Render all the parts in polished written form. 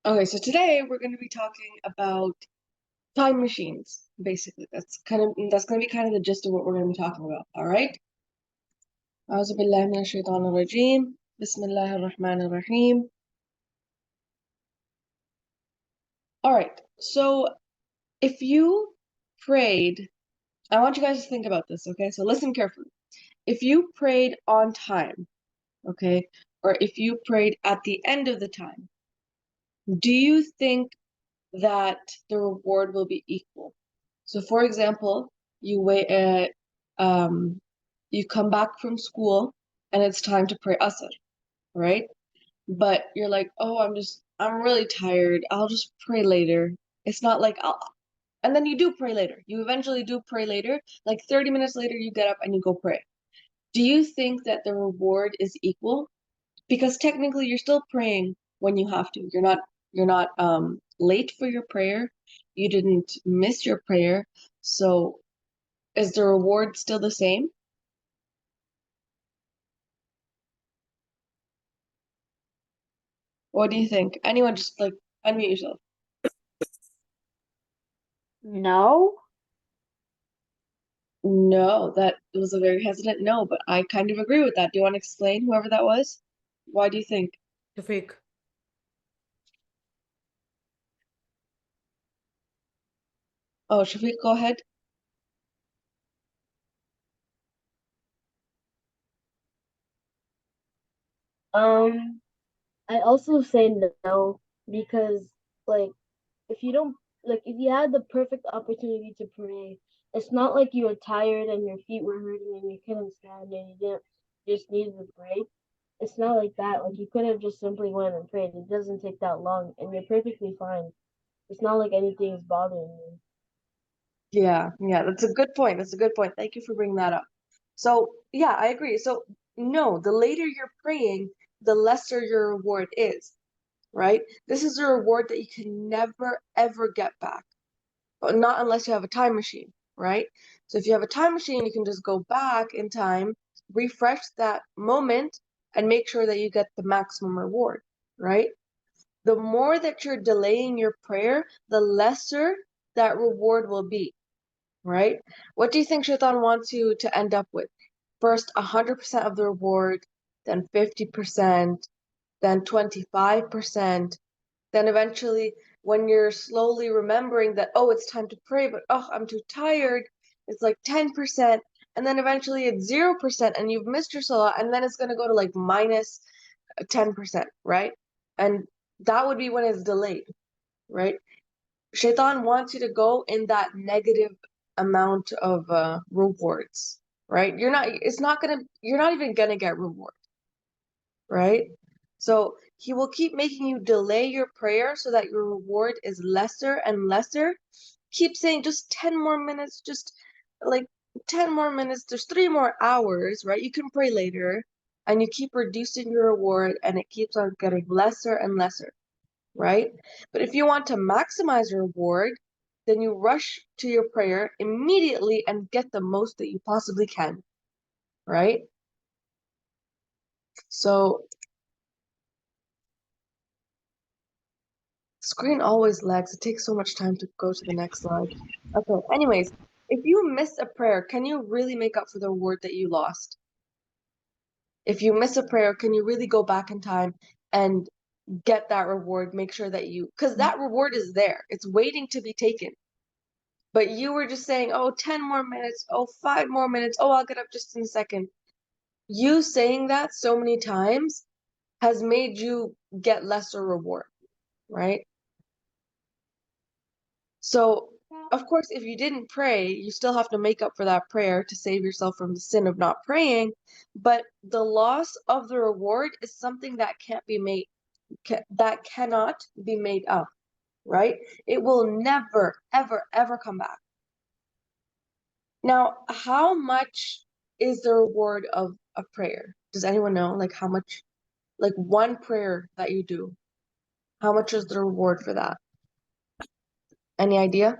Okay, so today we're going to be talking about time machines, basically. That's going to be kind of the gist of what we're going to be talking about, all right? أعوذ بالله من الشيطان الرجيم بسم الله الرحمن الرحيم. All right, so if you prayed, I want you guys to think about this, okay? So listen carefully. If you prayed on time, okay, or if you prayed at the end of the time, do you think that the reward will be equal? So, for example, you wait you come back from school and it's time to pray Asr, right? But you're like, oh, I'm really tired. I'll just pray later. It's not like and then you do pray later. You eventually do pray later. Like 30 minutes later, you get up and you go pray. Do you think that the reward is equal? Because technically you're still praying when you have to. You're not late for your prayer. You didn't miss your prayer. So is the reward still the same? What do you think? Anyone just like unmute yourself. No, No, that was a very hesitant no, but I kind of agree with that. Do you want to explain whoever that was? Why do you think? Shafiq. Oh, Shafiq, go ahead. um, I also say no because like if you don't if you had the perfect opportunity to pray, it's not like you were tired and your feet were hurting and you couldn't stand and you didn't just needed to pray. It's not like that. Like you could have just simply went and prayed. It doesn't take that long and you're perfectly fine. It's not like anything is bothering you. Yeah, that's a good point. That's a good point. Thank you for bringing that up. So, yeah, I agree. So, no, the later you're praying, the lesser your reward is, right? This is a reward that you can never, ever get back, but not unless you have a time machine, right? So, if you have a time machine, you can just go back in time, refresh that moment, and make sure that you get the maximum reward, right? The more that you're delaying your prayer, the lesser that reward will be, right? What do you think Shaitan wants you to end up with? First, 100% of the reward, then 50%, then 25%, then eventually, when you're slowly remembering that, oh, it's time to pray, but oh, I'm too tired, it's like 10%, and then eventually it's 0%, and you've missed your salah, and then it's going to go to like minus 10%, right? And that would be when it's delayed, right? Shaitan wants you to go in that negative amount of rewards, right? You're not even gonna get reward, right? So he will keep making you delay your prayer so that your reward is lesser and lesser. Keep saying just 10 more minutes, just like 10 more minutes, there's 3 more hours, right? You can pray later, and you keep reducing your reward, and it keeps on getting lesser and lesser, right? But if you want to maximize your reward, then you rush to your prayer immediately and get the most that you possibly can, right? So, screen always lags. It takes so much time to go to the next slide. Okay, anyways, if you miss a prayer, can you really make up for the reward that you lost? If you miss a prayer, can you really go back in time and get that reward? Make sure that because that reward is there, it's waiting to be taken. But you were just saying, oh, 10 more minutes, oh, 5 more minutes, oh, I'll get up just in a second. You saying that so many times has made you get lesser reward, right? So, of course, if you didn't pray, you still have to make up for that prayer to save yourself from the sin of not praying. But the loss of the reward is something that that cannot be made up, right? It will never, ever, ever come back. Now, how much is the reward of a prayer? Does anyone know? Like how much, like one prayer that you do, how much is the reward for that? Any idea?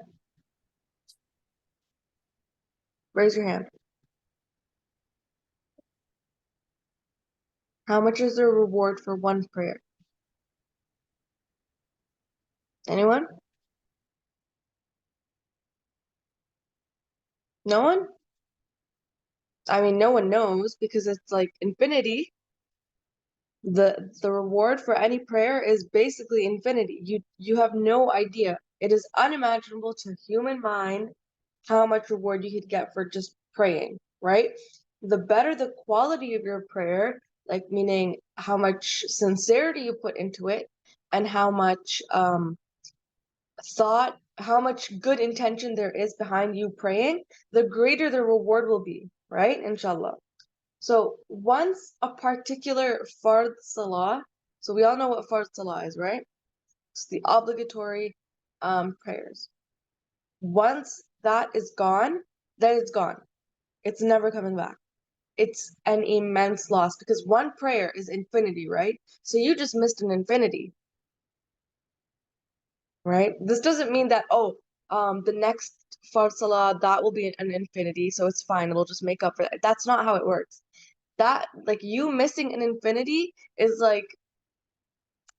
Raise your hand. How much is the reward for one prayer? Anyone? No one? I mean, no one knows because it's like infinity. The reward for any prayer is basically infinity. You have no idea. It is unimaginable to human mind how much reward you could get for just praying, right? The better the quality of your prayer, like meaning how much sincerity you put into it and how much thought, how much good intention there is behind you praying, the greater the reward will be, right? Inshallah. So once a particular fard salah, so we all know what fard salah is, right? It's the obligatory prayers. Once that is gone, then it's gone. It's never coming back. It's an immense loss because one prayer is infinity, right? So you just missed an infinity, right? This doesn't mean that, oh, the next fard salah, that will be an infinity, so it's fine. It'll just make up for that. That's not how it works. That, like, you missing an infinity is like,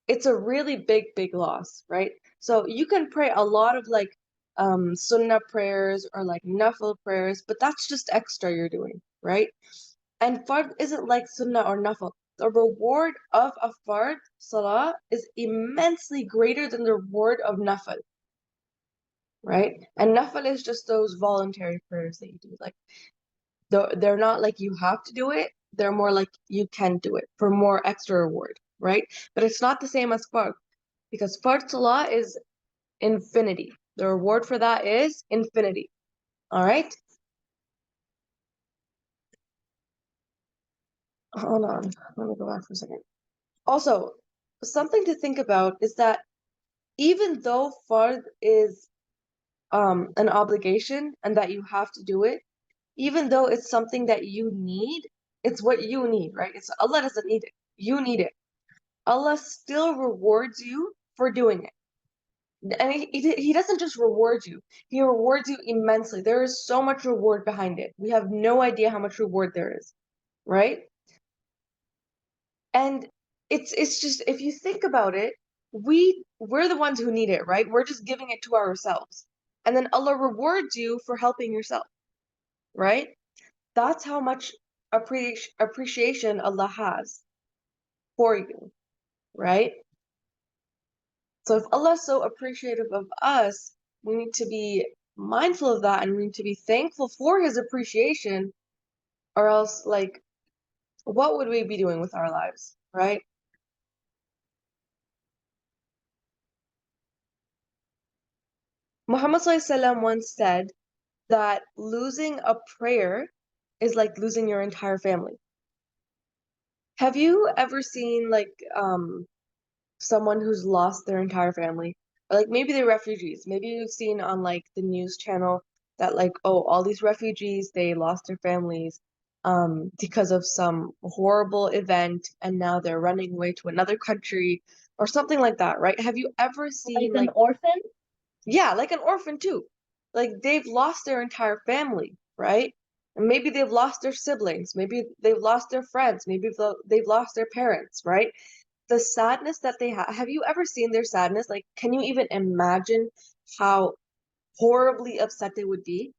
it's a really big loss, right? So you can pray a lot of like sunnah prayers or like nafil prayers, but that's just extra you're doing, right? And fard isn't like sunnah or nafil. The reward of a fard salah is immensely greater than the reward of nafil, right? And nafil is just those voluntary prayers that you do. Like they're not like you have to do it. They're more like you can do it for more extra reward, right? But it's not the same as fard because fard salah is infinity. The reward for that is infinity. All right? Hold on. Let me go back for a second. Also, something to think about is that even though fard is an obligation and that you have to do it, even though it's something that you need, it's what you need, right? It's Allah doesn't need it. You need it. Allah still rewards you for doing it. And he doesn't just reward you, he rewards you immensely. There is so much reward behind it. We have no idea how much reward there is, right? And it's just if you think about it, we're the ones who need it, right? We're just giving it to ourselves. And then Allah rewards you for helping yourself, right? That's how much appreciation Allah has for you, right? So if Allah's so appreciative of us, we need to be mindful of that and we need to be thankful for his appreciation, or else, like, what would we be doing with our lives, right? Muhammad ﷺ once said that losing a prayer is like losing your entire family. Have you ever seen like someone who's lost their entire family? Or like maybe they're refugees. Maybe you've seen on like the news channel that like, oh, all these refugees, they lost their families because of some horrible event and now they're running away to another country or something like that, right? Have you ever Like seen an like, orphan? yeah, like an orphan too. Like they've lost their entire family, right? And maybe they've lost their siblings, maybe they've lost their friends, maybe they've lost their parents, right? The sadness that they have you ever seen their sadness? Like, can you even imagine how horribly upset they would be?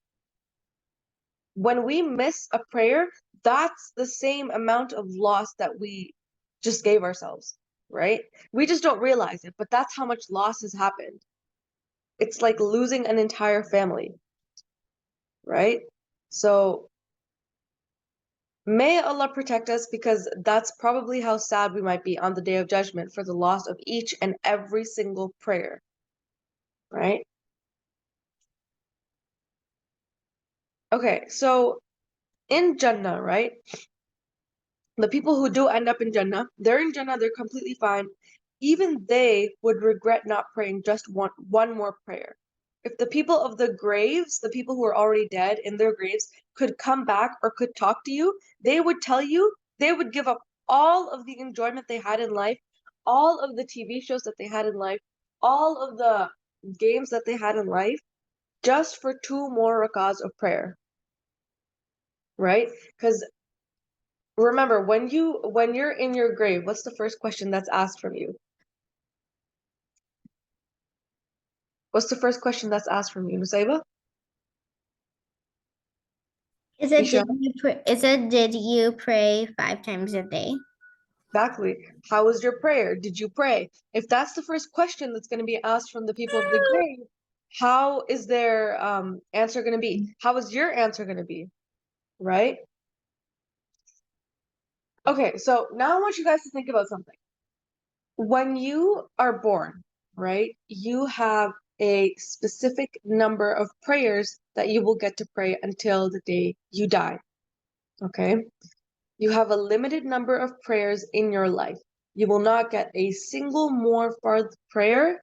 When we miss a prayer, that's the same amount of loss that we just gave ourselves, right? We just don't realize it, but that's how much loss has happened. It's like losing an entire family, right? So may Allah protect us because that's probably how sad we might be on the day of judgment for the loss of each and every single prayer, right? Okay, so in Jannah, right? The people who do end up in Jannah, they're completely fine. Even they would regret not praying just one more prayer. If the people of the graves, the people who are already dead in their graves, could come back or could talk to you, they would tell you they would give up all of the enjoyment they had in life, all of the TV shows that they had in life, all of the games that they had in life, just for two more rakahs of prayer, right? Because remember, when you're in your grave, what's the first question that's asked from you? What's the first question that's asked from you, Nusaiba? Is it Isha? did you pray 5 times a day? Exactly. How was your prayer? Did you pray? If that's the first question that's going to be asked from the people of the grave, how is their answer going to be? How is your answer going to be? Right? Okay, so now I want you guys to think about something. When you are born, right, you have a specific number of prayers that you will get to pray until the day you die. Okay? You have a limited number of prayers in your life. You will not get a single more farth prayer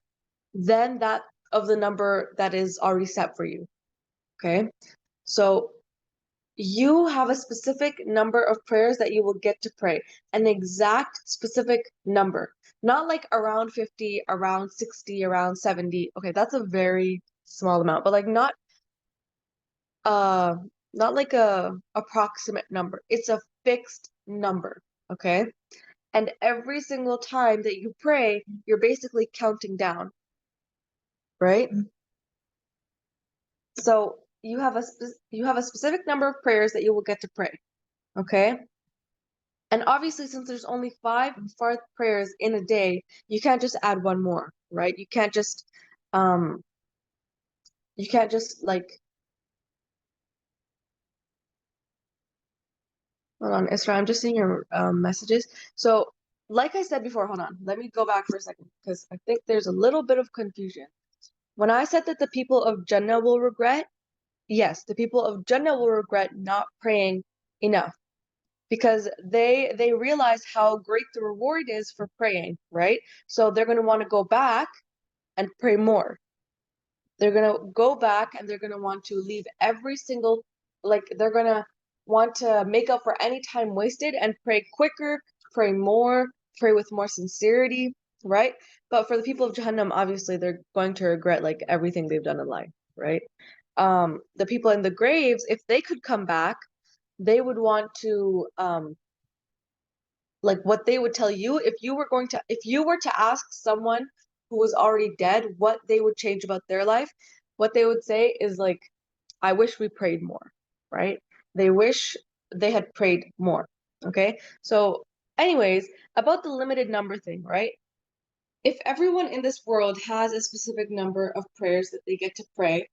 than that of the number that is already set for you. Okay? So you have a specific number of prayers that you will get to pray, an exact specific number, not like around 50, around 60, around 70. Okay, that's a very small amount, but like uh not like a approximate number. It's a fixed number, okay? And every single time that you pray, you're basically counting down, right? So you have a specific number of prayers that you will get to pray, okay? And obviously, since there's only 5 prayers in a day, you can't just add one more, right? Um, you can't just like, hold on, Isra, I'm just seeing your messages. So, like I said before, hold on, let me go back for a second because I think there's a little bit of confusion. When I said that the people of Jannah will regret, yes, the people of Jannah will regret not praying enough because they realize how great the reward is for praying, right? So they're going to want to go back and pray more. They're going to go back and they're going to want to leave every single, like, they're going to want to make up for any time wasted and pray quicker, pray more, pray with more sincerity, right? But for the people of Jahannam, obviously, they're going to regret like everything they've done in life, right? The people in the graves, if they could come back, they would want to like what they would tell you if you were to ask someone who was already dead what they would change about their life, what they would say is like, I wish we prayed more, right? They wish they had prayed more. Okay? So anyways, about the limited number thing, right? If everyone in this world has a specific number of prayers that they get to pray,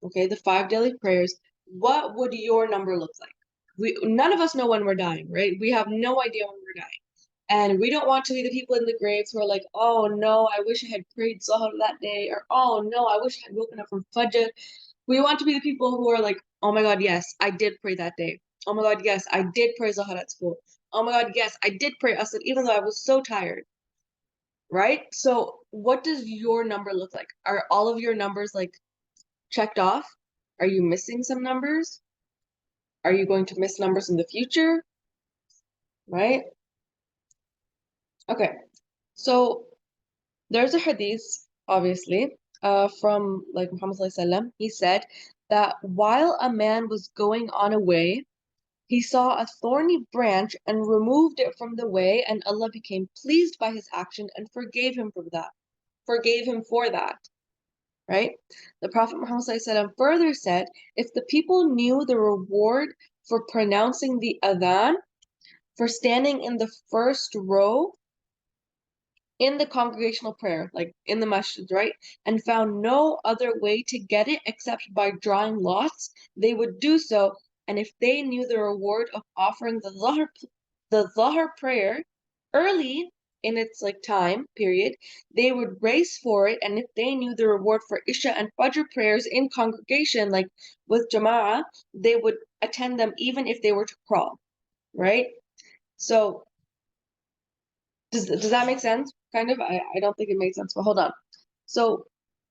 okay, the 5 daily prayers, what would your number look like? None of us know when we're dying, right? We have no idea when we're dying. And we don't want to be the people in the graves who are like, oh no, I wish I had prayed Zuhr that day, or oh no, I wish I had woken up from Fajr. We want to be the people who are like, oh my God, yes, I did pray that day. Oh my God, yes, I did pray Zuhr at school. Oh my God, yes, I did pray Asr, even though I was so tired, right? So what does your number look like? Are all of your numbers like checked off? Are you missing some numbers? Are you going to miss numbers in the future? Right? Okay. So there's a hadith, obviously, from like Muhammad Sallallahu Alaihi Wasallam. He said that while a man was going on a way, he saw a thorny branch and removed it from the way, and Allah became pleased by his action and forgave him for that. Right? The Prophet Muhammad Sallallahu Alaihi Wasallam further said, if the people knew the reward for pronouncing the adhan, for standing in the first row in the congregational prayer, like in the masjid, right? And found no other way to get it except by drawing lots, they would do so. And if they knew the reward of offering the Dhuhr prayer early in its like time period, they would race for it. And if they knew the reward for Isha and Fajr prayers in congregation, like with Jama'ah, they would attend them even if they were to crawl, right? So does that make sense? Kind of. I don't think it makes sense, but hold on. So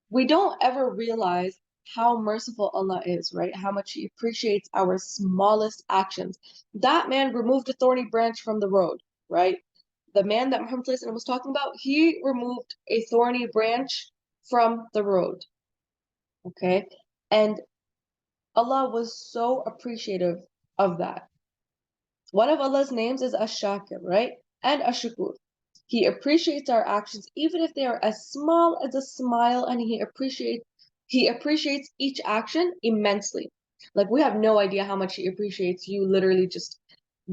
we don't ever realize how merciful Allah is, right? How much He appreciates our smallest actions. That man removed a thorny branch from the road, right? The man that Muhammad SAW was talking about, he removed a thorny branch from the road. Okay? And Allah was so appreciative of that. One of Allah's names is Ash-Shakir, right? And Ash-Shukur. He appreciates our actions, even if they are as small as a smile, and he appreciates each action immensely. Like we have no idea how much he appreciates you literally just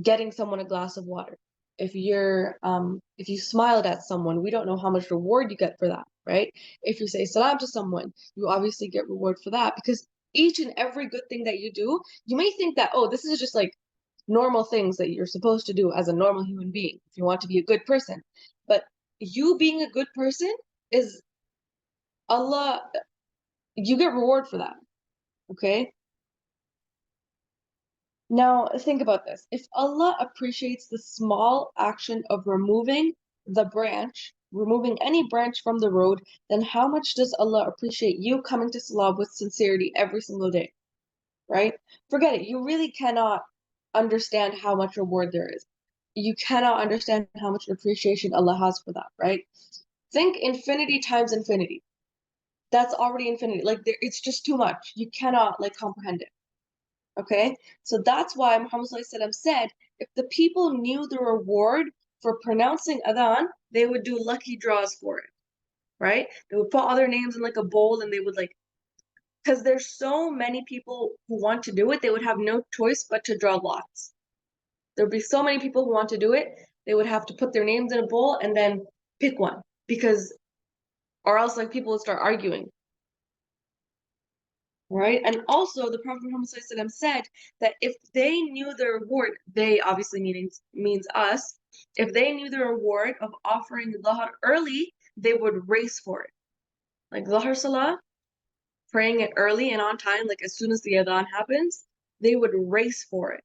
getting someone a glass of water. If you smiled at someone, we don't know how much reward you get for that, right? If you say salam to someone, you obviously get reward for that, because each and every good thing that you do, you may think that, oh, this is just like normal things that you're supposed to do as a normal human being if you want to be a good person. But you being a good person is Allah, you get reward for that. Okay? Now think about this. If Allah appreciates the small action of removing any branch from the road, then how much does Allah appreciate you coming to Salah with sincerity every single day? Right? Forget it. You really cannot understand how much reward there is. You cannot understand how much appreciation Allah has for that, right? Think infinity times infinity. That's already infinity. Like it's just too much. You cannot like comprehend it. Okay? So that's why Muhammad ﷺ said, if the people knew the reward for pronouncing adhan, they would do lucky draws for it. Right? They would put all their names in like a bowl and they would like, because there's so many people who want to do it, they would have no choice but to draw lots. There'd be so many people who want to do it, they would have to put their names in a bowl and then pick one, because or else like people would start arguing. Right? And also the Prophet Muhammad ﷺ said that if they knew the reward, they obviously means us, if they knew the reward of offering Dhuhr early, they would race for it. Like Dhuhr Salah, praying it early and on time, like as soon as the adhan happens, they would race for it.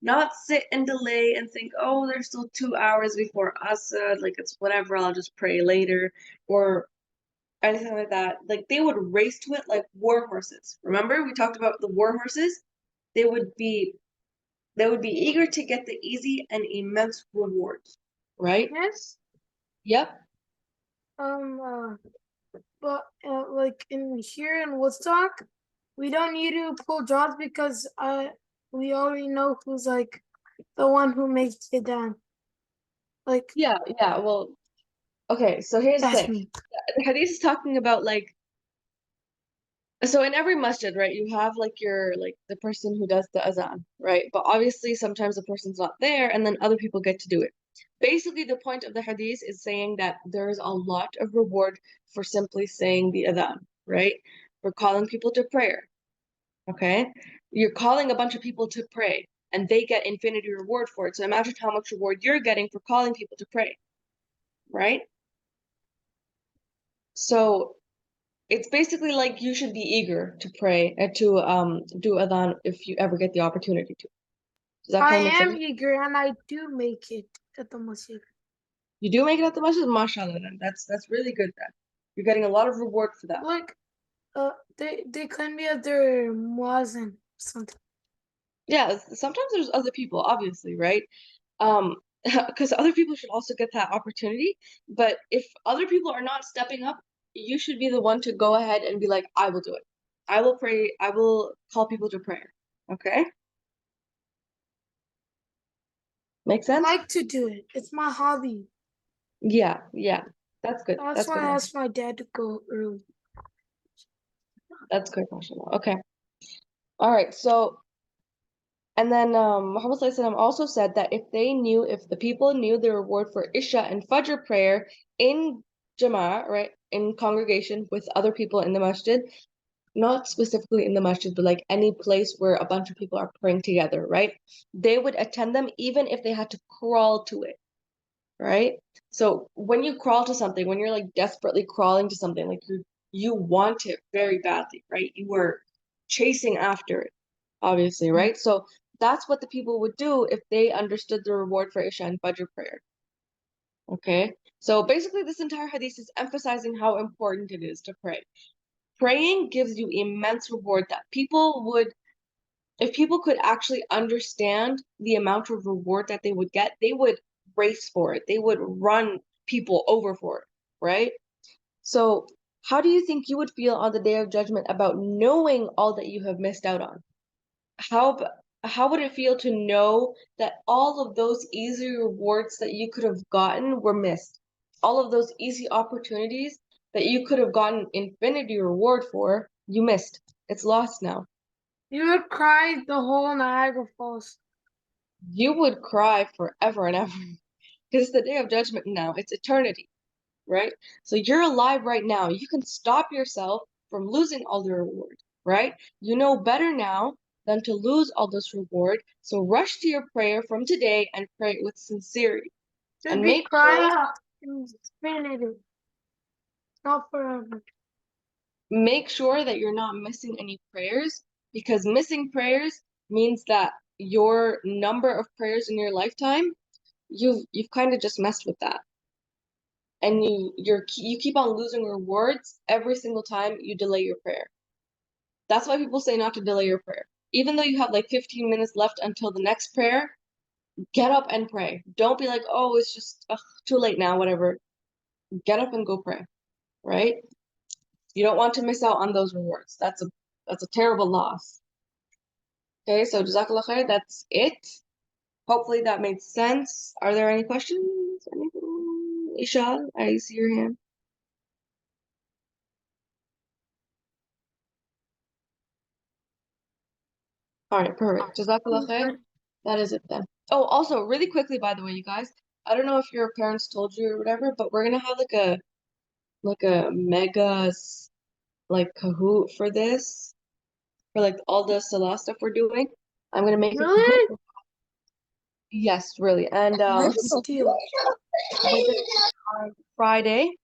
Not sit and delay and think, oh, there's still 2 hours before Asr, like it's whatever, I'll just pray later, or anything like that. Like they would race to it like war horses. Remember, we talked about the war horses? They would be eager to get the easy and immense rewards, right? Yes. Yep. But like in here in Woodstock, we don't need to pull draws because we already know who's like the one who makes it down. Like Yeah, well, okay, so here's the that's thing. me. The hadith is talking about like, so in every masjid, right, you have like the person who does the azan, right? But obviously sometimes the person's not there and then other people get to do it. Basically, the point of the hadith is saying that there is a lot of reward for simply saying the adhan, right? For calling people to prayer. Okay? You're calling a bunch of people to pray and they get infinity reward for it. So imagine how much reward you're getting for calling people to pray, right? So it's basically like you should be eager to pray and to do adhan if you ever get the opportunity to. Does that I kind of make am sense? eager and I do make it at the masjid. You do make it at the masjid, mashallah, then. That's really good then. You're getting a lot of reward for that. Like they claim me as their muazzin something. Yeah, sometimes there's other people, obviously, right? Because other people should also get that opportunity. But if other people are not stepping up, you should be the one to go ahead and be like, I will do it. I will pray. I will call people to prayer. Okay? Make I sense? like to do it. It's my hobby. Yeah. That's good. That's That's why good. I asked my dad to go early. That's good, mashallah. Okay. All right. So, and then Muhammad ﷺ also said that if the people knew the reward for Isha and Fajr prayer in Jama'ah, right, in congregation with other people in the masjid, not specifically in the masjid, but like any place where a bunch of people are praying together, right? They would attend them even if they had to crawl to it, right? So when you crawl to something, when you're like desperately crawling to something, like you want it very badly, right? You were chasing after it, obviously, right? So that's what the people would do if they understood the reward for Isha and Fajr prayer. Okay? So basically this entire hadith is emphasizing how important it is to pray. Praying gives you immense reward that if people could actually understand the amount of reward that they would get, they would race for it. They would run people over for it, right? So, how do you think you would feel on the day of judgment about knowing all that you have missed out on? how would it feel to know that all of those easy rewards that you could have gotten were missed? All of those easy opportunities that you could have gotten infinity reward for, you missed. It's lost now. You would cry the whole Niagara Falls. You would cry forever and ever because it's the day of judgment now. It's eternity, right? So you're alive right now. You can stop yourself from losing all the reward, right? You know better now than to lose all this reward. So rush to your prayer from today and pray it with sincerity. Just And be make crying in infinity. Not forever. make sure that you're not missing any prayers, because missing prayers means that your number of prayers in your lifetime, you've kind of just messed with that. And you keep on losing rewards every single time you delay your prayer. That's why people say not to delay your prayer. Even though you have like 15 minutes left until the next prayer, get up and pray. Don't be like, oh, it's just too late now, whatever. Get up and go pray, right? You don't want to miss out on those rewards. That's a terrible loss. Okay, so Jazakallah khair, that's it. Hopefully that made sense. Are there any questions? Anything? Isha, I see your hand. All right, perfect. Jazakallah khair. That is it then. Oh, also, really quickly, by the way, you guys, I don't know if your parents told you or whatever, but we're gonna have like a mega like Kahoot for this, for like all the Salah stuff we're doing. I'm gonna make a Kahoot. Really? Yes, really. And Steal. on Friday,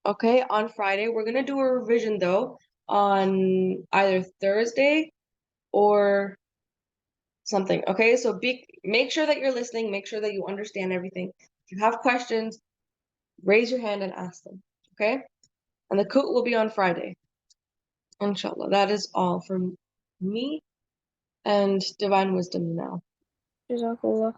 okay, on Friday, we're gonna do a revision though on either Thursday or something. Okay, so make sure that you're listening, make sure that you understand everything. If you have questions, raise your hand and ask them. Okay? And the coot will be on Friday. Inshallah. That is all from me and divine wisdom now. Jazakallah.